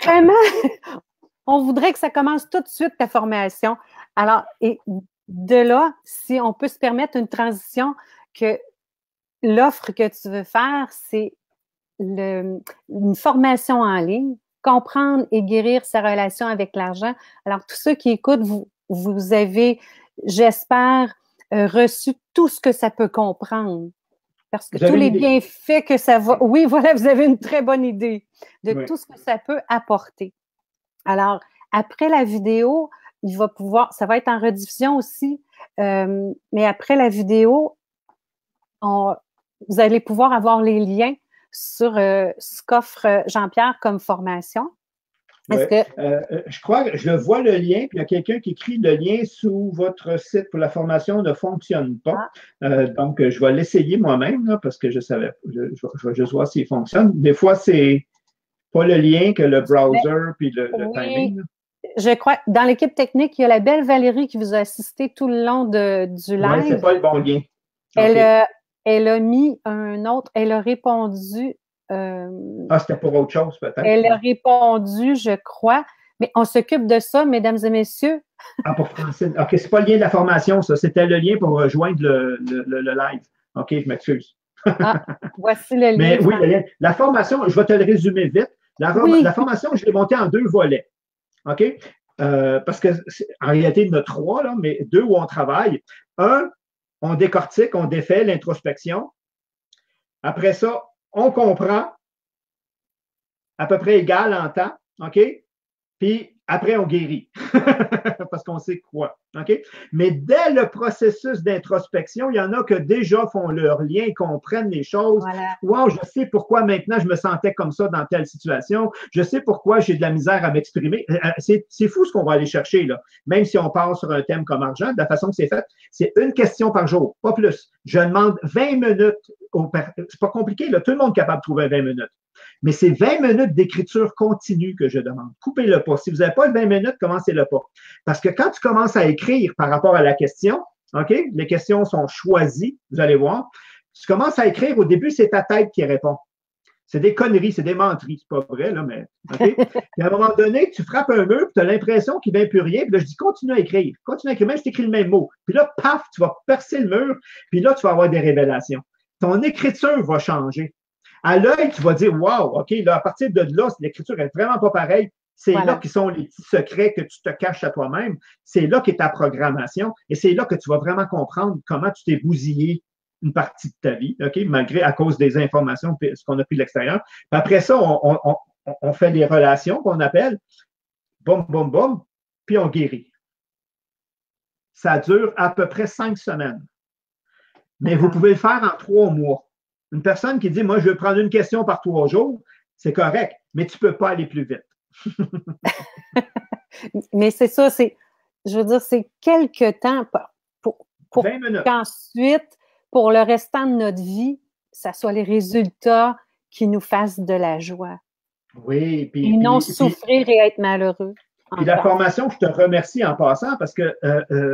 Vraiment, on voudrait que ça commence tout de suite, ta formation. Alors, et de là, si on peut se permettre une transition, que l'offre que tu veux faire, c'est une formation en ligne, comprendre et guérir sa relation avec l'argent. Alors, tous ceux qui écoutent, vous avez, j'espère, reçu tout ce que ça peut comprendre. Parce que tous les bienfaits que ça va... Oui, voilà, vous avez une très bonne idée de tout ce que ça peut apporter. Alors, après la vidéo, il va pouvoir... Ça va être en rediffusion aussi, mais après la vidéo, vous allez pouvoir avoir les liens sur ce qu'offre Jean-Pierre comme formation. Je crois que je vois le lien, puis il y a quelqu'un qui écrit le lien sous votre site pour la formation ne fonctionne pas. Donc, je vais l'essayer moi-même là, parce que je savais, je vais juste voir s'il fonctionne. Des fois, c'est pas le lien que le browser puis le timing. Là. Je crois, dans l'équipe technique, il y a la belle Valérie qui vous a assisté tout le long du live. Oui, c'est pas le bon lien. Elle a mis un autre, elle a répondu. C'était pour autre chose, peut-être. Elle a répondu, je crois. Mais on s'occupe de ça, mesdames et messieurs. Pour Francine. OK, c'est pas le lien de la formation, ça. C'était le lien pour rejoindre le live. OK, je m'excuse. Voici le lien. Mais oui, le lien. La formation, je vais te le résumer vite. La formation, je l'ai montée en 2 volets. OK? Parce que en réalité, il y en a 3, là, mais 2 où on travaille. Un, on décortique, on défait l'introspection. Après ça, on comprend à peu près égal en temps, OK? Puis après, on guérit parce qu'on sait quoi, OK? Mais dès le processus d'introspection, il y en a que déjà font leur lien, comprennent les choses. Voilà. Wow, je sais pourquoi maintenant je me sentais comme ça dans telle situation. Je sais pourquoi j'ai de la misère à m'exprimer. C'est fou ce qu'on va aller chercher, là. Même si on part sur un thème comme argent, de la façon que c'est fait, c'est une question par jour, pas plus. Je demande 20 minutes c'est pas compliqué, là. Tout le monde est capable de trouver 20 minutes. Mais c'est 20 minutes d'écriture continue que je demande. Coupez-le pas. Si vous n'avez pas de 20 minutes, commencez-le pas. Parce que quand tu commences à écrire par rapport à la question, OK, les questions sont choisies, vous allez voir. Tu commences à écrire, au début, c'est ta tête qui répond. C'est des conneries, c'est des menteries, c'est pas vrai, là, mais OK? Puis à un moment donné, tu frappes un mur, puis tu as l'impression qu'il ne vient plus rien, puis là, je dis continue à écrire. Continue à écrire, même si tu écris le même mot. Puis là, paf, tu vas percer le mur, puis là, tu vas avoir des révélations. Ton écriture va changer. À l'œil, tu vas dire, wow, OK, là, à partir de là, l'écriture est vraiment pas pareille. C'est là qui sont les petits secrets que tu te caches à toi-même. C'est là qu'est ta programmation. Et c'est là que tu vas vraiment comprendre comment tu t'es bousillé une partie de ta vie, OK, malgré à cause des informations, ce qu'on a pris de l'extérieur. Puis après ça, on fait des relations qu'on appelle, boum, boum, boum, puis on guérit. Ça dure à peu près 5 semaines. Mais vous pouvez le faire en 3 mois. Une personne qui dit, moi, je veux prendre une question par 3 jours, c'est correct, mais tu ne peux pas aller plus vite. Mais c'est ça, je veux dire, c'est quelques temps pour 20 minutes. Qu'ensuite, pour le restant de notre vie, ça soit les résultats qui nous fassent de la joie. Oui. Et non souffrir et être malheureux. Et la formation, je te remercie en passant parce que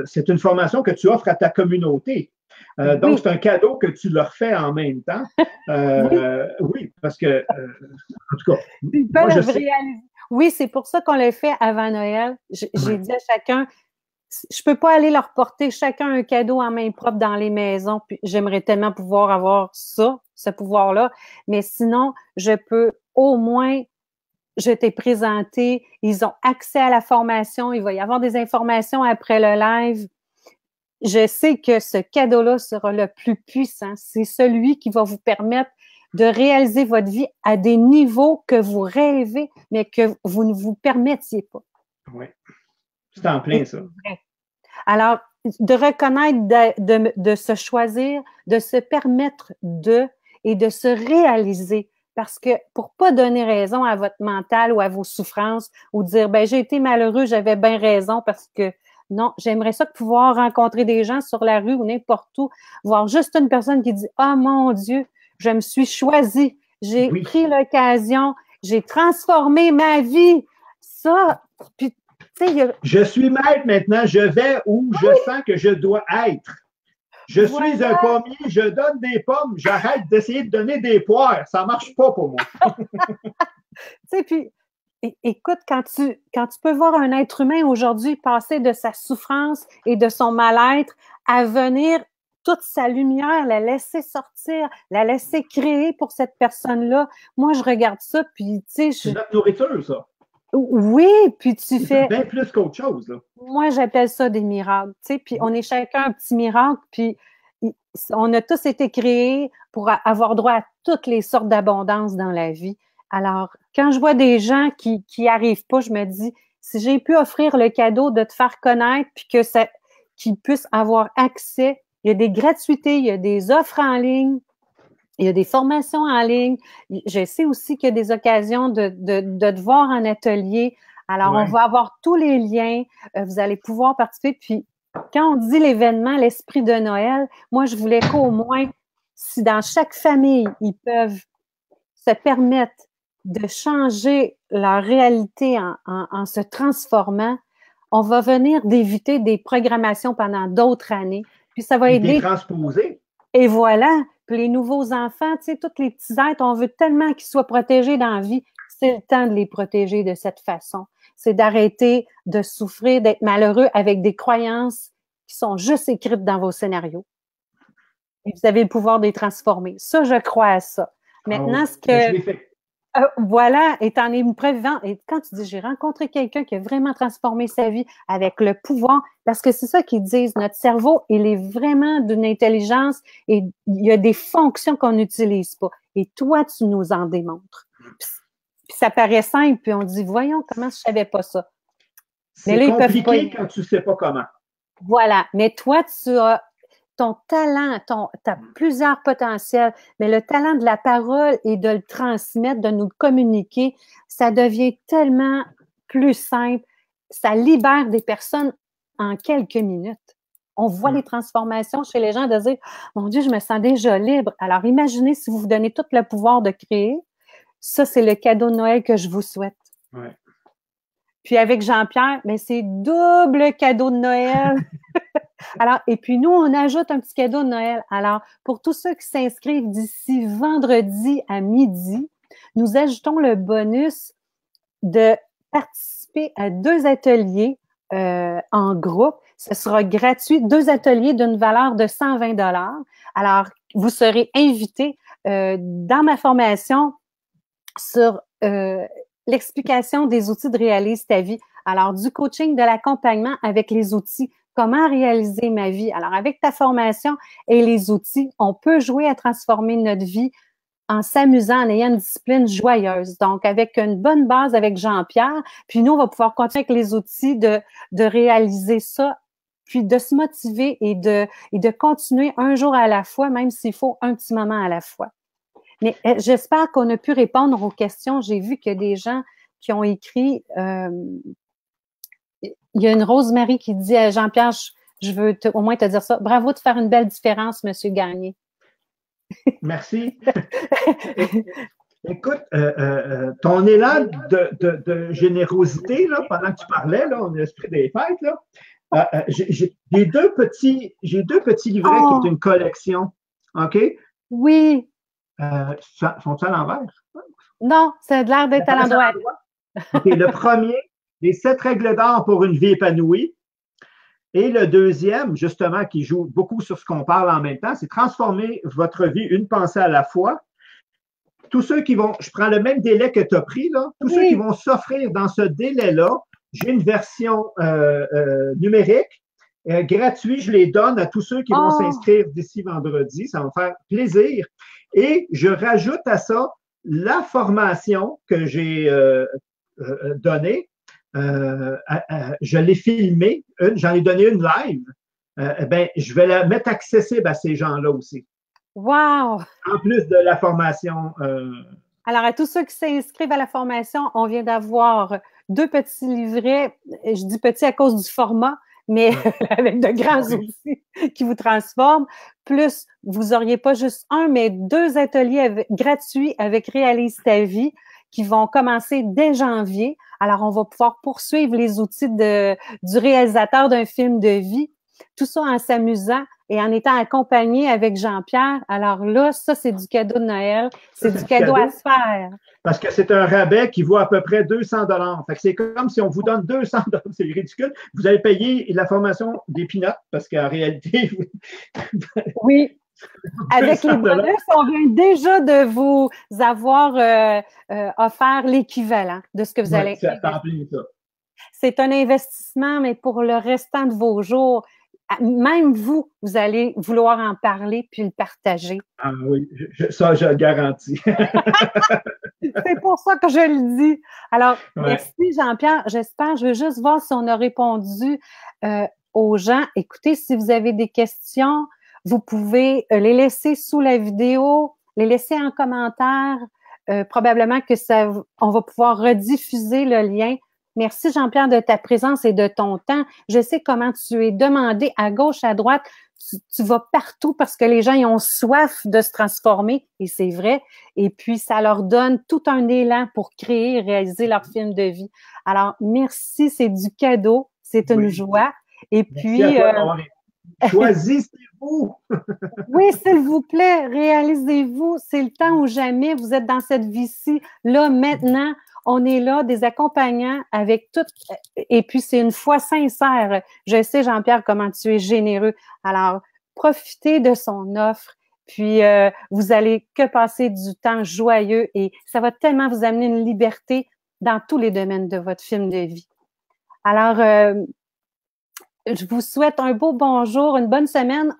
c'est une formation que tu offres à ta communauté. Donc, c'est un cadeau que tu leur fais en même temps. Oui, parce que, en tout cas, moi, je sais. Oui, c'est pour ça qu'on l'a fait avant Noël. J'ai dit à chacun, je peux pas aller leur porter chacun un cadeau en main propre dans les maisons. Puis j'aimerais tellement pouvoir avoir ce pouvoir-là. Mais sinon, je peux au moins, je t'ai présenté, ils ont accès à la formation, il va y avoir des informations après le live. Je sais que ce cadeau-là sera le plus puissant. C'est celui qui va vous permettre de réaliser votre vie à des niveaux que vous rêvez, mais que vous ne vous permettiez pas. Oui. C'est en plein, ça. Alors, de reconnaître, de se choisir, de se permettre et de se réaliser. parce que pour pas donner raison à votre mental ou à vos souffrances ou dire, ben j'ai été malheureux, j'avais bien raison parce que non, j'aimerais ça pouvoir rencontrer des gens sur la rue ou n'importe où, voir juste une personne qui dit, ah mon Dieu, je me suis choisie, j'ai pris l'occasion, j'ai transformé ma vie. Ça, puis, tu sais, je suis maître maintenant, je vais où je sens que je dois être. Je suis un pommier, je donne des pommes, j'arrête d'essayer de donner des poires. Ça ne marche pas pour moi. Tu sais, puis, écoute, quand tu peux voir un être humain aujourd'hui passer de sa souffrance et de son mal-être à venir toute sa lumière, la laisser sortir, la laisser créer pour cette personne-là, moi, je regarde ça, puis, tu sais... C'est notre nourriture, ça. Oui, puis tu fais... bien plus qu'autre chose, là. Moi, j'appelle ça des miracles, tu sais, puis on est chacun un petit miracle, puis on a tous été créés pour avoir droit à toutes les sortes d'abondance dans la vie. Alors, quand je vois des gens qui arrivent pas, je me dis, si j'ai pu offrir le cadeau de te faire connaître, puis que ça, qu'ils puissent avoir accès, il y a des gratuités, il y a des offres en ligne, il y a des formations en ligne. Je sais aussi qu'il y a des occasions de te voir en atelier. Alors, on va avoir tous les liens. Vous allez pouvoir participer. Puis, quand on dit l'événement, l'esprit de Noël, moi, je voulais qu'au moins, si dans chaque famille, ils peuvent se permettre de changer leur réalité en se transformant, on va venir d'éviter des programmations pendant d'autres années. Puis, ça va aider. Des transposés. Et voilà. Puis les nouveaux enfants, tu sais, tous les petits êtres, on veut tellement qu'ils soient protégés dans la vie. C'est le temps de les protéger de cette façon. C'est d'arrêter de souffrir, d'être malheureux avec des croyances qui sont juste écrites dans vos scénarios. Et vous avez le pouvoir de les transformer. Ça, je crois à ça. Maintenant, ce que... voilà, et t'en es une preuve vivante. Et quand tu dis, j'ai rencontré quelqu'un qui a vraiment transformé sa vie avec le pouvoir, parce que c'est ça qu'ils disent, notre cerveau, il est vraiment d'une intelligence et il y a des fonctions qu'on n'utilise pas. Et toi, tu nous en démontres. Puis ça paraît simple, puis on dit, voyons, comment je savais pas ça. C'est compliqué quand tu sais pas comment. Voilà, mais toi, tu as ton talent, tu as plusieurs potentiels, mais le talent de la parole et de le transmettre, de nous le communiquer, ça devient tellement plus simple. Ça libère des personnes en quelques minutes. On voit les transformations chez les gens de dire « Mon Dieu, je me sens déjà libre. » Alors, imaginez si vous vous donnez tout le pouvoir de créer. Ça, c'est le cadeau de Noël que je vous souhaite. Ouais. Puis avec Jean-Pierre, mais c'est double cadeau de Noël. Alors, et puis nous, on ajoute un petit cadeau de Noël. Alors, pour tous ceux qui s'inscrivent d'ici vendredi à midi, nous ajoutons le bonus de participer à 2 ateliers en groupe. Ce sera gratuit, 2 ateliers d'une valeur de 120 $. Alors, vous serez invités dans ma formation sur l'explication des outils de Réalise ta vie. Alors, du coaching, de l'accompagnement avec les outils. Comment réaliser ma vie? Alors, avec ta formation et les outils, on peut jouer à transformer notre vie en s'amusant, en ayant une discipline joyeuse. Donc, avec une bonne base avec Jean-Pierre, puis nous, on va pouvoir continuer avec les outils de réaliser ça, puis de se motiver et de continuer un jour à la fois, même s'il faut un petit moment à la fois. Mais j'espère qu'on a pu répondre aux questions. J'ai vu qu'il y a des gens qui ont écrit... il y a une Rosemary qui dit à Jean-Pierre, je veux au moins te dire ça. Bravo de faire une belle différence, Monsieur Gagné. Merci. Écoute, ton élan de générosité, là, pendant que tu parlais, là, on est l'esprit des fêtes, là, j'ai 2 petits livrets qui est une collection. OK? Oui. Sont-ils à l'envers? Non, ça a l'air d'être à l'endroit. OK, le premier, les 7 règles d'or pour une vie épanouie. Et le deuxième, justement, qui joue beaucoup sur ce qu'on parle en même temps, c'est transformer votre vie une pensée à la fois. Tous ceux qui vont, je prends le même délai que tu as pris, là, tous ceux qui vont s'offrir dans ce délai-là, j'ai une version numérique, gratuite, je les donne à tous ceux qui vont s'inscrire d'ici vendredi, ça va me faire plaisir. Et je rajoute à ça la formation que j'ai donnée. Je l'ai filmée, j'en ai donné une live. Je vais la mettre accessible à ces gens-là aussi. Wow! En plus de la formation. Alors, à tous ceux qui s'inscrivent à la formation, on vient d'avoir 2 petits livrets. Je dis petits à cause du format, mais avec de grands outils qui vous transforment. Plus, vous n'auriez pas juste un, mais 2 ateliers gratuits avec Réalise ta vie qui vont commencer dès janvier. Alors, on va pouvoir poursuivre les outils du réalisateur d'un film de vie, tout ça en s'amusant et en étant accompagné avec Jean-Pierre. Alors là, ça, c'est du cadeau de Noël. C'est du cadeau à se faire. Parce que c'est un rabais qui vaut à peu près 200 $. Fait que c'est comme si on vous donne 200 $. C'est ridicule. Vous allez payer la formation des peanuts parce qu'en réalité... Oui. Avec les bonus, on vient déjà de vous avoir offert l'équivalent de ce que vous allez investir. C'est un investissement, mais pour le restant de vos jours, même vous, vous allez vouloir en parler puis le partager. Ah oui, ça, je le garantis. C'est pour ça que je le dis. Alors, merci Jean-Pierre. J'espère, je veux juste voir si on a répondu aux gens. Écoutez, si vous avez des questions, vous pouvez les laisser sous la vidéo, les laisser en commentaire. Probablement que on va pouvoir rediffuser le lien. Merci Jean-Pierre de ta présence et de ton temps. Je sais comment tu es demandé à gauche, à droite. Tu vas partout parce que les gens ils ont soif de se transformer, et c'est vrai. Et puis, ça leur donne tout un élan pour créer et réaliser leur film de vie. Alors, merci, c'est du cadeau, c'est une joie. Et puis... Choisissez-vous! Oui, s'il vous plaît, réalisez-vous. C'est le temps ou jamais. Vous êtes dans cette vie-ci. Là, maintenant, on est là, des accompagnants avec tout. Et puis, c'est une foi sincère. Je sais, Jean-Pierre, comment tu es généreux. Alors, profitez de son offre. Puis, vous allez que passer du temps joyeux et ça va tellement vous amener une liberté dans tous les domaines de votre film de vie. Alors, je vous souhaite un beau bonjour, une bonne semaine.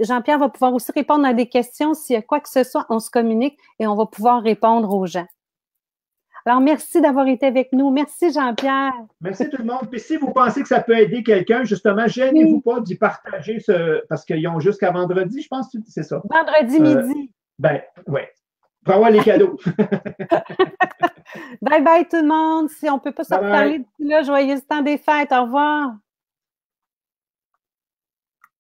Jean-Pierre va pouvoir aussi répondre à des questions. S'il y a quoi que ce soit, on se communique et on va pouvoir répondre aux gens. Alors, merci d'avoir été avec nous. Merci, Jean-Pierre. Merci tout le monde. Puis si vous pensez que ça peut aider quelqu'un, justement, gênez-vous pas d'y partager parce qu'ils ont jusqu'à vendredi, je pense que c'est ça. Vendredi midi. Ben, oui. Pour avoir les cadeaux. Bye bye tout le monde. Si on ne peut pas se reparler d'ici là, joyeux temps des fêtes. Au revoir.